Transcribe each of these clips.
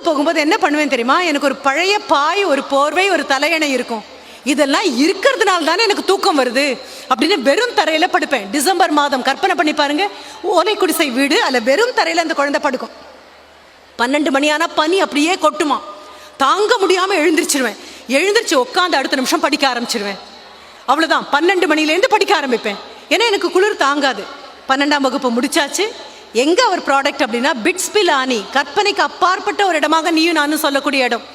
போகும்போது என்ன பண்ணுவேன் தெரியுமா? எனக்கு ஒரு பழைய பாய், ஒரு போர்வை, ஒரு தலையணை இருக்கும். இதெல்லாம் இருக்கிறதுனால தானே எனக்கு தூக்கம் வருது அப்படின்னு வெறும் தரையில படுப்பேன். டிசம்பர் மாதம் கற்பனை பண்ணி பாருங்க, ஓலை குடிசை வீடு, அல்ல வெறும் தரையில அந்த குழந்தை படுக்கும். 12 மணி ஆனா பனி அப்படியே கொட்டுமா, தாங்க முடியாம எழுந்திரிச்சிருவேன். எழுந்திரிச்சு உட்காந்து அடுத்த நிமிஷம் படிக்க ஆரம்பிச்சிருவேன். அவ்வளவுதான், 12 மணிலேருந்து படிக்க ஆரம்பிப்பேன். ஏன்னா எனக்கு குளிர் தாங்காது. 12ஆம் வகுப்பு முடிச்சாச்சு. எங்க ஒரு ப்ராடக்ட் அப்படின்னா பிட்ஸ் பிலானி, கற்பனைக்கு அப்பாற்பட்ட ஒரு இடமாக நீயும் நானும் சொல்லக்கூடிய இடம்.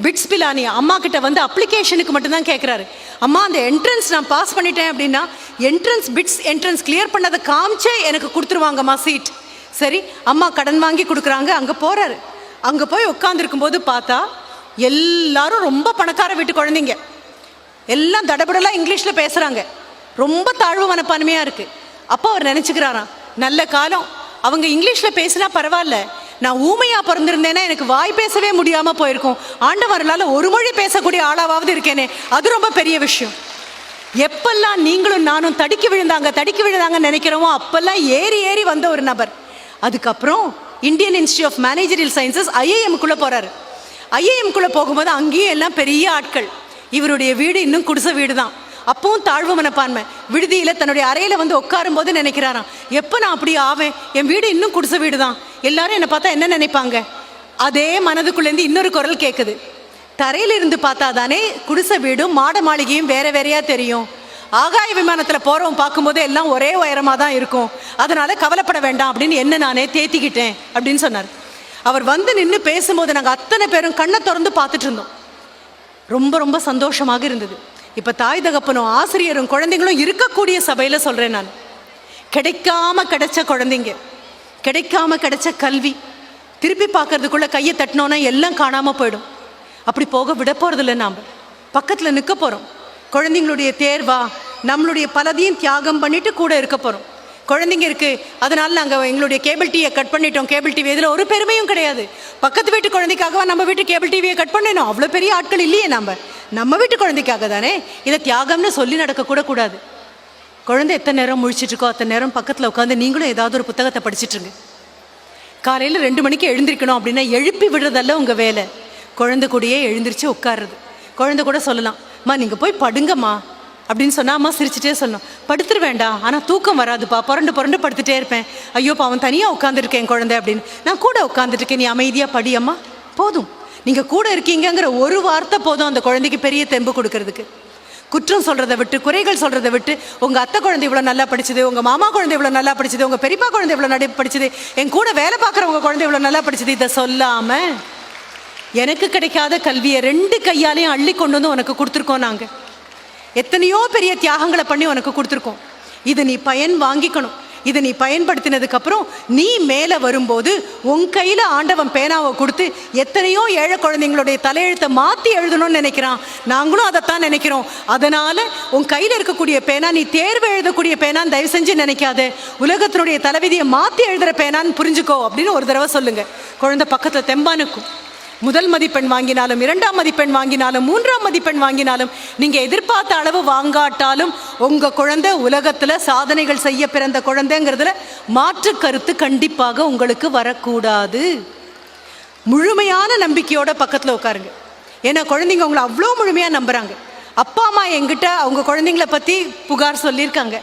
பிட்ஸ் பிலானி அம்மா கிட்ட வந்து அப்ளிகேஷனுக்கு மட்டும்தான் கேட்குறாரு. அம்மா அந்த என்ட்ரன்ஸ் நான் பாஸ் பண்ணிட்டேன் அப்படின்னா என்ட்ரன்ஸ், பிட்ஸ் என்ட்ரன்ஸ் கிளியர் பண்ணதை காமிச்சே எனக்கு கொடுத்துருவாங்கம்மா சீட். சரி, அம்மா கடன் வாங்கி கொடுக்குறாங்க. அங்கே போகிறாரு. அங்கே போய் உட்காந்துருக்கும் போது பார்த்தா எல்லாரும் ரொம்ப பணக்கார வீட்டு குழந்தைங்க, எல்லாம் தடபடலாம் இங்கிலீஷில் பேசுகிறாங்க. ரொம்ப தாழ்வு மனப்பான்மையாக இருக்குது. அப்போ அவர் நினச்சிக்கிறாராம், நல்ல காலம், அவங்க இங்கிலீஷில் பேசினா பரவாயில்ல, நான் ஊமையாக பிறந்திருந்தேன்னா எனக்கு வாய் பேசவே முடியாமல் போயிருக்கும். ஆண்டவர்களால் ஒரு மொழி பேசக்கூடிய ஆளாவது இருக்கேனே, அது ரொம்ப பெரிய விஷயம். எப்பெல்லாம் நீங்களும் நானும் தடுக்கி விழுந்தாங்க நினைக்கிறோமோ அப்பெல்லாம் ஏறி ஏறி வந்த ஒரு நபர். அதுக்கப்புறம் Indian institute of managerial sciences IIM-குள்ளே போகிறாரு. IIM-குள்ளே போகும்போது அங்கேயும் எல்லாம் பெரிய ஆட்கள். இவருடைய வீடு இன்னும் குடிசை வீடு தான். அப்பவும் தாழ்வு மனப்பான்மை. விடுதியில் தன்னுடைய அறையில் வந்து உட்காரும் போது நினைக்கிறாராம், எப்போ நான் அப்படி ஆவேன், என் வீடு இன்னும் குடிசை வீடு தான், எல்லாரும் என்னை பார்த்தா என்ன நினைப்பாங்க. அதே மனதுக்குள்ளேருந்து இன்னொரு குரல் கேட்குது, தரையிலிருந்து பார்த்தா தானே குடிசை வீடும் மாட மாளிகையும் வேற வேறையா தெரியும். ஆகாய விமானத்தில் போகிறவன் பார்க்கும்போது எல்லாம் ஒரே உயரமாக தான் இருக்கும், அதனால கவலைப்பட வேண்டாம் அப்படின்னு என்ன நானே தேத்திக்கிட்டேன் அப்படின்னு சொன்னார். அவர் வந்து நின்று பேசும்போது நாங்கள் அத்தனை பேரும் கண்ணை திறந்து பார்த்துட்டு இருந்தோம். ரொம்ப ரொம்ப சந்தோஷமாக இருந்தது. இப்போ தாய் தகப்பனும் ஆசிரியரும் குழந்தைங்களும் இருக்கக்கூடிய சபையில் சொல்கிறேன் நான், கிடைக்காம கிடைச்ச குழந்தைங்க, கிடைக்காம கிடைச்ச கல்வி திருப்பி பார்க்கறதுக்குள்ளே கையை தட்டினோன்னா எல்லாம் காணாமல் போயிடும். அப்படி போக விட போகிறதில்ல. நாம் பக்கத்தில் நிற்க போகிறோம். குழந்தைங்களுடைய தேர்வா நம்மளுடைய பலதையும் தியாகம் பண்ணிட்டு கூட இருக்க போகிறோம். குழந்தைங்க இருக்குது, அதனால நாங்கள் எங்களுடைய கேபிள் டிவியை கட் பண்ணிட்டோம். கேபிள் டிவி இதில் ஒரு பெருமையும் கிடையாது. பக்கத்து வீட்டு குழந்தைக்காகவா நம்ம வீட்டு கேபிள் டிவியை கட் பண்ணினோம்? அவ்வளோ பெரிய ஆட்கள் இல்லையே. நம்ம வீட்டு குழந்தைக்காக தானே. இதை தியாகம்னு சொல்லி நடக்கக்கூட கூடாது. குழந்தை எத்தனை நேரம் முழிச்சிட்ருக்கோ அத்தனை நேரம் பக்கத்தில் உட்காந்து நீங்களும் ஏதாவது ஒரு புத்தகத்தை படிச்சுட்ருங்க. காலையில் 2 மணிக்கு எழுந்திருக்கணும் அப்படின்னா எழுப்பி விடுறதல்ல உங்கள் வேலை. குழந்தை கூடயே எழுந்திரிச்சு உட்காருறது. குழந்தை கூட சொல்லலாம், அம்மா நீங்கள் போய் படுங்கம்மா அப்படின்னு சொன்னால் அம்மா சிரிச்சுட்டே சொல்லணும், படுத்துட வேண்டாம், ஆனால் தூக்கம் வராதுப்பா, புரண்டு படுத்துட்டே இருப்பேன், ஐயோப்பா அவன் தனியாக உட்காந்துருக்கேன் குழந்தை அப்படின்னு. நான் கூட உட்காந்துருக்கேன், நீ அமைதியாக படி அம்மா, போதும். நீங்கள் கூட இருக்கீங்கிற ஒரு வார்த்தை போதும் அந்த குழந்தைக்கு பெரிய தெம்பு கொடுக்கறதுக்கு. குற்றம் சொல்கிறத விட்டு, குறைகள் சொல்கிறத விட்டு, உங்கள் அத்தை குழந்தை இவ்வளோ நல்லா படிச்சது, உங்கள் மாமா குழந்தை இவ்வளோ நல்லா படிச்சது, உங்கள் பெரியப்பா குழந்தை இவ்வளோ நல்லா படிச்சது, என் கூட வேலை பார்க்குறவங்க குழந்தை இவ்வளோ நல்லா படிச்சது, இதை சொல்லாமல் எனக்கு கிடைக்காத கல்வியை 2 கையாலையும் அள்ளி கொண்டு வந்து உனக்கு கொடுத்துருக்கோம். நாங்கள் எத்தனையோ பெரிய தியாகங்களை பண்ணி உனக்கு கொடுத்துருக்கோம். இதை நீ பயன் வாங்கிக்கணும். இதை நீ பயன்படுத்தினதுக்கப்புறம் நீ மேலே வரும்போது உன் கையில் ஆண்டவன் பேனாவை கொடுத்து எத்தனையோ ஏழை குழந்தைங்களுடைய தலையெழுத்தை மாற்றி எழுதணும்னு நினைக்கிறான். நாங்களும் அதைத்தான் நினைக்கிறோம். அதனால் உன் கையில் இருக்கக்கூடிய பேனா நீ தேர்வு எழுதக்கூடிய பேனான்னு தயவு செஞ்சு நினைக்காது, உலகத்தினுடைய தலைவிதியை மாற்றி எழுதுகிற பேனான்னு புரிஞ்சுக்கோ அப்படின்னு ஒரு தடவை சொல்லுங்கள். குழந்தை பக்கத்தில் தெம்பானுக்கும். முதல் மதிப்பெண் வாங்கினாலும், 2ஆம் மதிப்பெண் வாங்கினாலும், 3ஆம் மதிப்பெண் வாங்கினாலும், நீங்கள் எதிர்பார்த்த அளவு வாங்காட்டாலும் உங்கள் குழந்தை உலகத்தில் சாதனைகள் செய்ய பிறந்த குழந்தைங்கிறதுல மாற்று கருத்து கண்டிப்பாக உங்களுக்கு வரக்கூடாது. முழுமையான நம்பிக்கையோட பக்கத்தில் உட்காருங்க. ஏன்னா குழந்தைங்க உங்களை அவ்வளோ முழுமையாக நம்புகிறாங்க. அப்பா அம்மா எங்கிட்ட அவங்க குழந்தைங்கள பற்றி புகார் சொல்லியிருக்காங்க,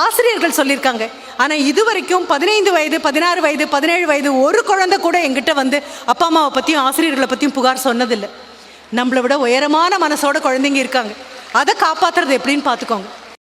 ஆசிரியர்கள் சொல்லியிருக்காங்க. ஆனால் இது வரைக்கும் 15 வயது, 16 வயது, 17 வயது ஒரு குழந்தை கூட எங்கிட்ட வந்து அப்பா அம்மாவை பற்றியும் ஆசிரியர்களை பற்றியும் புகார் சொன்னதில்லை. நம்மளை விட உயரமான மனசோட குழந்தைங்க இருக்காங்க. அதை காப்பாற்றுறது எப்படின்னு பார்த்துக்கோங்க.